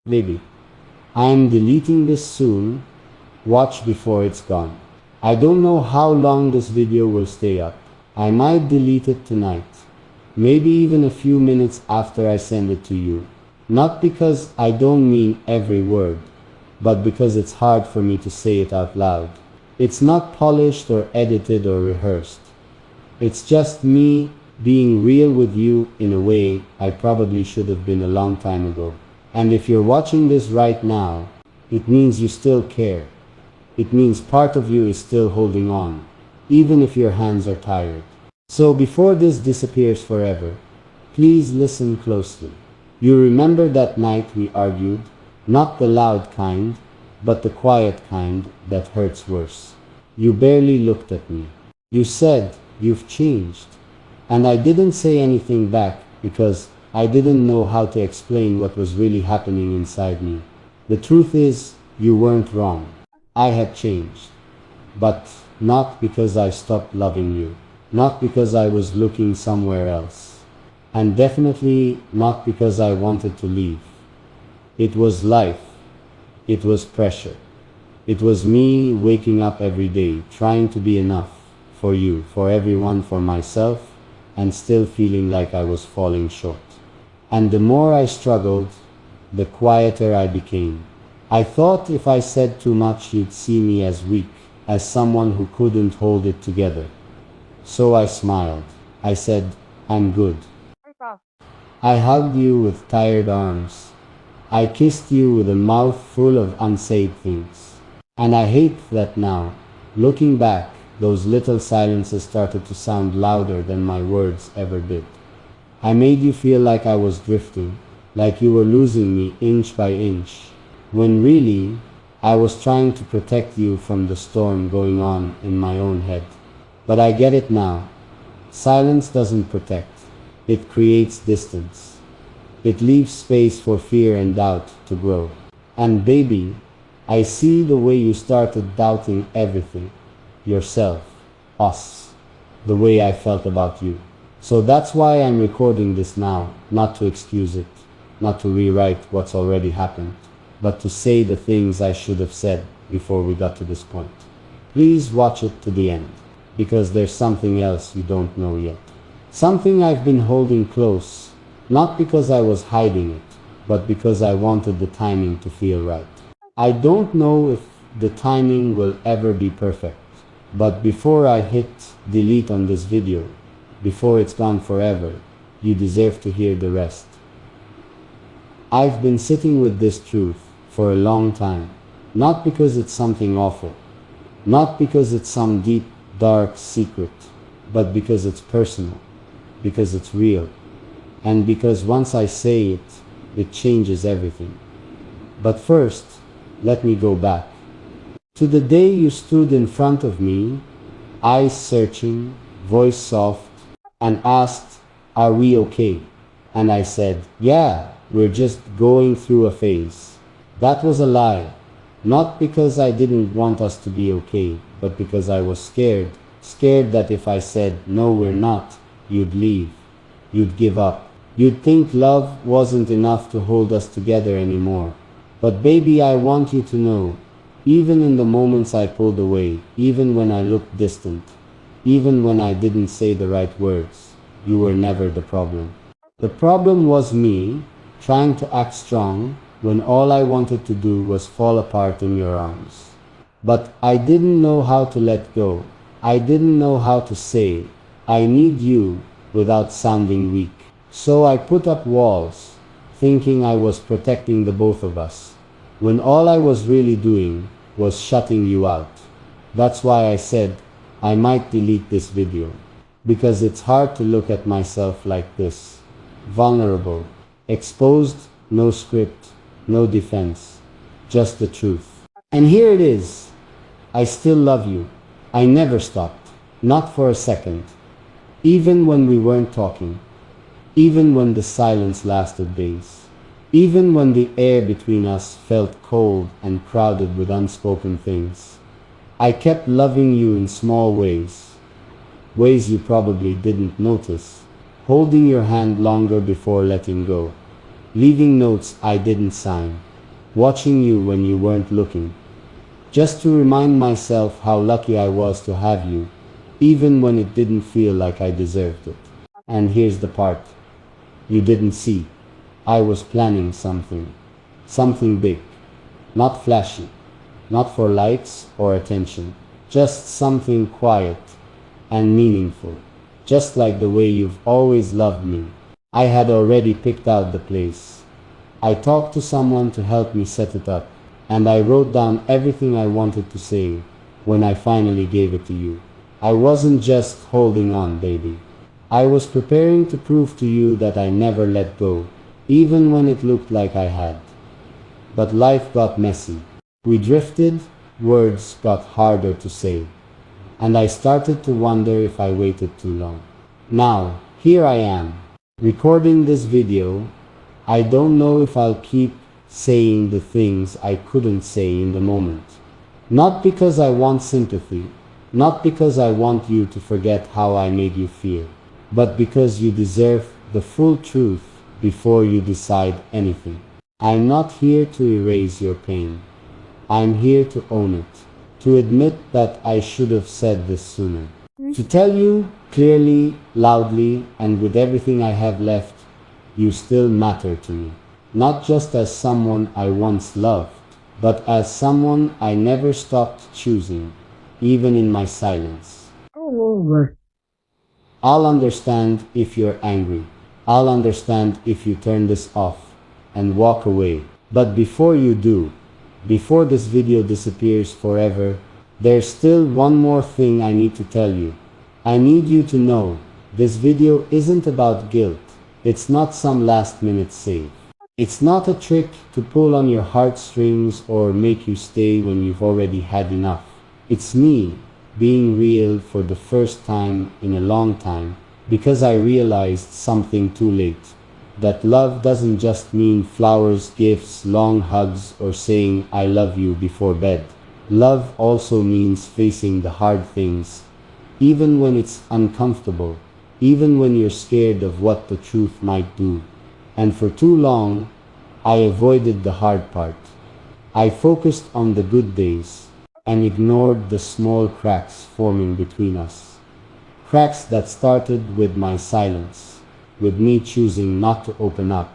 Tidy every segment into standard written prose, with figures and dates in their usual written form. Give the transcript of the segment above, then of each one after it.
Baby, I am deleting this soon. Watch before it's gone. I don't know how long this video will stay up. I might delete it tonight. Maybe even a few minutes after I send it to you. Not because I don't mean every word, but because it's hard for me to say it out loud. It's not polished or edited or rehearsed. It's just me being real with you in a way I probably should have been a long time ago. And if you're watching this right now, it means you still care. It means part of you is still holding on, even if your hands are tired. So before this disappears forever, please listen closely. You remember that night we argued? Not the loud kind, but the quiet kind that hurts worse. You barely looked at me. You said, "You've changed." And I didn't say anything back because I didn't know how to explain what was really happening inside me. The truth is, you weren't wrong. I had changed. But not because I stopped loving you. Not because I was looking somewhere else. And definitely not because I wanted to leave. It was life. It was pressure. It was me waking up every day, trying to be enough for you, for everyone, for myself, and still feeling like I was falling short. And the more I struggled, the quieter I became. I thought if I said too much, you'd see me as weak, as someone who couldn't hold it together. So I smiled. I said, "I'm good." I hugged you with tired arms. I kissed you with a mouth full of unsaid things. And I hate that now, looking back, those little silences started to sound louder than my words ever did. I made you feel like I was drifting, like you were losing me inch by inch, when really, I was trying to protect you from the storm going on in my own head. But I get it now. Silence doesn't protect. It creates distance. It leaves space for fear and doubt to grow. And baby, I see the way you started doubting everything. Yourself, us, the way I felt about you. So that's why I'm recording this now, not to excuse it, not to rewrite what's already happened, but to say the things I should have said before we got to this point. Please watch it to the end, because there's something else you don't know yet. Something I've been holding close, not because I was hiding it, but because I wanted the timing to feel right. I don't know if the timing will ever be perfect, but before I hit delete on this video, before it's gone forever, you deserve to hear the rest. I've been sitting with this truth for a long time, not because it's something awful, not because it's some deep, dark secret, but because it's personal, because it's real, and because once I say it, it changes everything. But first, let me go back to the day you stood in front of me, eyes searching, voice soft, and asked, "Are we okay?" And I said, "Yeah, we're just going through a phase." That was a lie. Not because I didn't want us to be okay, but because I was scared. Scared that if I said, "No, we're not," you'd leave. You'd give up. You'd think love wasn't enough to hold us together anymore. But baby, I want you to know, even in the moments I pulled away, even when I looked distant, even when I didn't say the right words, you were never the problem. The problem was me, trying to act strong, when all I wanted to do was fall apart in your arms. But I didn't know how to let go. I didn't know how to say, "I need you," without sounding weak. So I put up walls, thinking I was protecting the both of us, when all I was really doing was shutting you out. That's why I said I might delete this video, because it's hard to look at myself like this, vulnerable, exposed, no script, no defense, just the truth. And here it is. I still love you. I never stopped, not for a second, even when we weren't talking, even when the silence lasted days, even when the air between us felt cold and crowded with unspoken things. I kept loving you in small ways, ways you probably didn't notice, holding your hand longer before letting go, leaving notes I didn't sign, watching you when you weren't looking, just to remind myself how lucky I was to have you, even when it didn't feel like I deserved it. And here's the part you didn't see. I was planning something. Something big. Not flashy. Not for likes or attention. Just something quiet and meaningful. Just like the way you've always loved me. I had already picked out the place. I talked to someone to help me set it up. And I wrote down everything I wanted to say when I finally gave it to you. I wasn't just holding on, baby. I was preparing to prove to you that I never let go, even when it looked like I had. But life got messy. We drifted, words got harder to say, and I started to wonder if I waited too long. Now, here I am, recording this video. I don't know if I'll keep saying the things I couldn't say in the moment. Not because I want sympathy, not because I want you to forget how I made you feel, but because you deserve the full truth before you decide anything. I'm not here to erase your pain. I'm here to own it, to admit that I should have said this sooner. To tell you clearly, loudly, and with everything I have left, you still matter to me. Not just as someone I once loved, but as someone I never stopped choosing, even in my silence. I'll understand if you're angry. I'll understand if you turn this off and walk away. But before you do, before this video disappears forever, there's still one more thing I need to tell you. I need you to know, this video isn't about guilt. It's not some last-minute save. It's not a trick to pull on your heartstrings or make you stay when you've already had enough. It's me being real for the first time in a long time, because I realized something too late. That love doesn't just mean flowers, gifts, long hugs, or saying I love you before bed. Love also means facing the hard things, even when it's uncomfortable, even when you're scared of what the truth might do. And for too long, I avoided the hard part. I focused on the good days and ignored the small cracks forming between us. Cracks that started with my silence, with me choosing not to open up,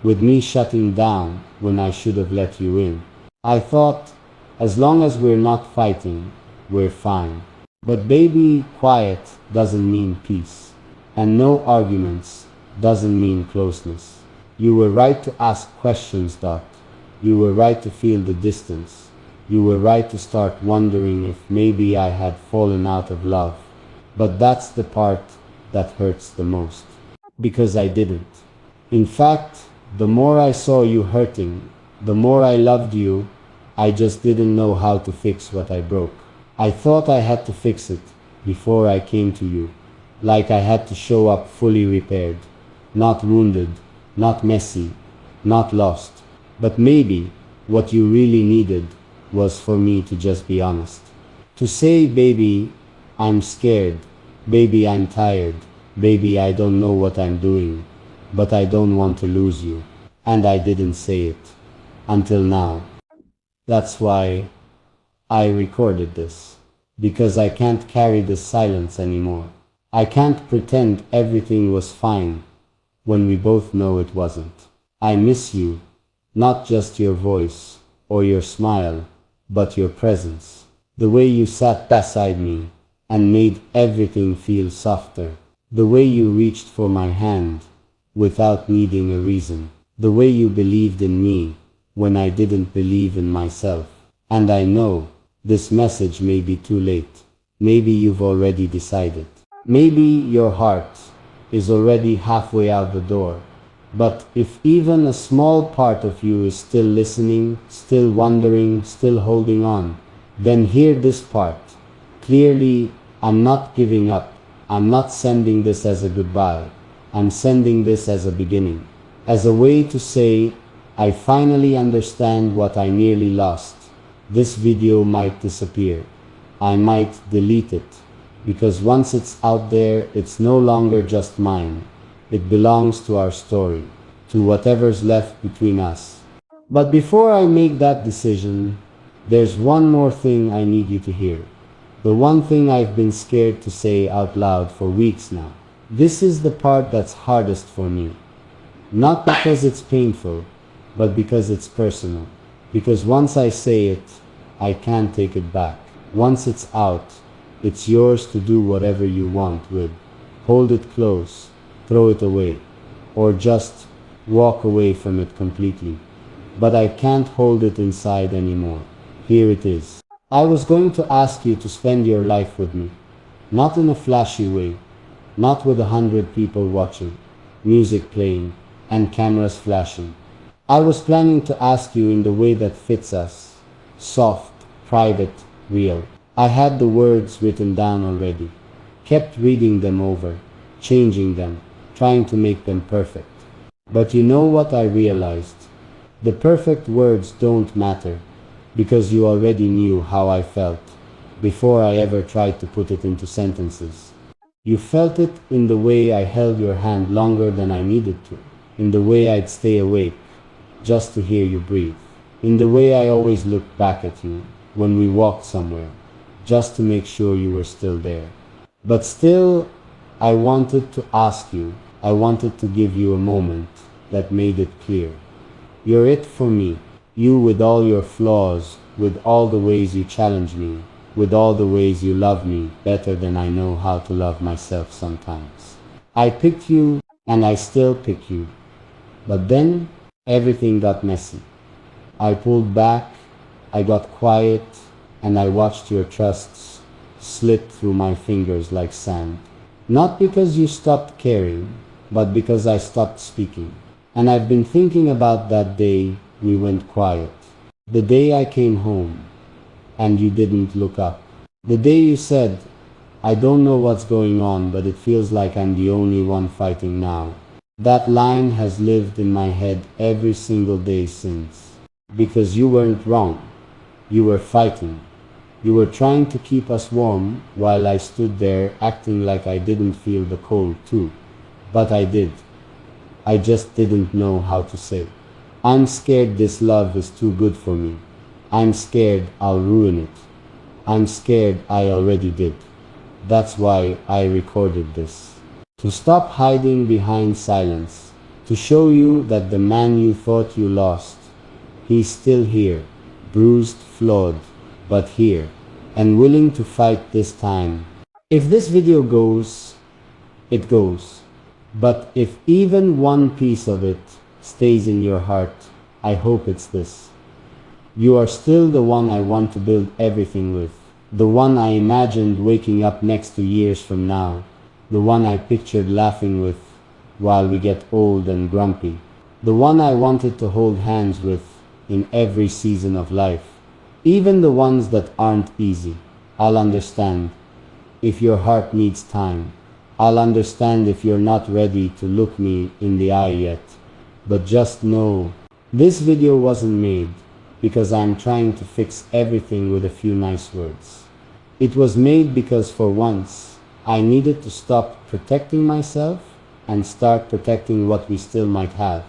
with me shutting down when I should have let you in. I thought, as long as we're not fighting, we're fine. But baby, quiet doesn't mean peace, and no arguments doesn't mean closeness. You were right to ask questions, Dot. You were right to feel the distance. You were right to start wondering if maybe I had fallen out of love. But that's the part that hurts the most. Because I didn't. In fact, the more I saw you hurting, the more I loved you. I just didn't know how to fix what I broke. I thought I had to fix it before I came to you. Like I had to show up fully repaired. Not wounded, not messy, not lost. But maybe what you really needed was for me to just be honest. To say, baby, I'm scared. Baby, I'm tired. Baby, I don't know what I'm doing. But I don't want to lose you. And I didn't say it. Until now. That's why I recorded this. Because I can't carry this silence anymore. I can't pretend everything was fine when we both know it wasn't. I miss you. Not just your voice or your smile, but your presence. The way you sat beside me and made everything feel softer. The way you reached for my hand without needing a reason. The way you believed in me when I didn't believe in myself. And I know this message may be too late. Maybe you've already decided. Maybe your heart is already halfway out the door. But if even a small part of you is still listening, still wondering, still holding on, then hear this part. Clearly, I'm not giving up. I'm not sending this as a goodbye. I'm sending this as a beginning. As a way to say, I finally understand what I nearly lost. This video might disappear. I might delete it. Because once it's out there, it's no longer just mine. It belongs to our story, to whatever's left between us. But before I make that decision, there's one more thing I need you to hear. The one thing I've been scared to say out loud for weeks now. This is the part that's hardest for me. Not because it's painful, but because it's personal. Because once I say it, I can't take it back. Once it's out, it's yours to do whatever you want with. Hold it close, throw it away, or just walk away from it completely. But I can't hold it inside anymore. Here it is. I was going to ask you to spend your life with me. Not in a flashy way, not with 100 people watching, music playing, and cameras flashing. I was planning to ask you in the way that fits us. Soft, private, real. I had the words written down already. Kept reading them over, changing them, trying to make them perfect. But you know what I realized? The perfect words don't matter, because you already knew how I felt, before I ever tried to put it into sentences. You felt it in the way I held your hand longer than I needed to, in the way I'd stay awake, just to hear you breathe, in the way I always looked back at you, when we walked somewhere, just to make sure you were still there. But still, I wanted to ask you, I wanted to give you a moment that made it clear. You're it for me. You with all your flaws, with all the ways you challenge me, with all the ways you love me better than I know how to love myself sometimes. I picked you and I still pick you. But then everything got messy. I pulled back, I got quiet, and I watched your trusts slip through my fingers like sand. Not because you stopped caring, but because I stopped speaking. And I've been thinking about that day we went quiet. The day I came home, and you didn't look up. The day you said, I don't know what's going on, but it feels like I'm the only one fighting now. That line has lived in my head every single day since. Because you weren't wrong. You were fighting. You were trying to keep us warm while I stood there acting like I didn't feel the cold too. But I did. I just didn't know how to say. I'm scared this love is too good for me. I'm scared I'll ruin it. I'm scared I already did. That's why I recorded this. To stop hiding behind silence. To show you that the man you thought you lost, he's still here. Bruised, flawed, but here. And willing to fight this time. If this video goes, it goes. But if even one piece of it stays in your heart, I hope it's this. You are still the one I want to build everything with. The one I imagined waking up next to years from now. The one I pictured laughing with while we get old and grumpy. The one I wanted to hold hands with in every season of life. Even the ones that aren't easy. I'll understand if your heart needs time. I'll understand if you're not ready to look me in the eye yet. But just know, this video wasn't made because I'm trying to fix everything with a few nice words. It was made because for once, I needed to stop protecting myself and start protecting what we still might have.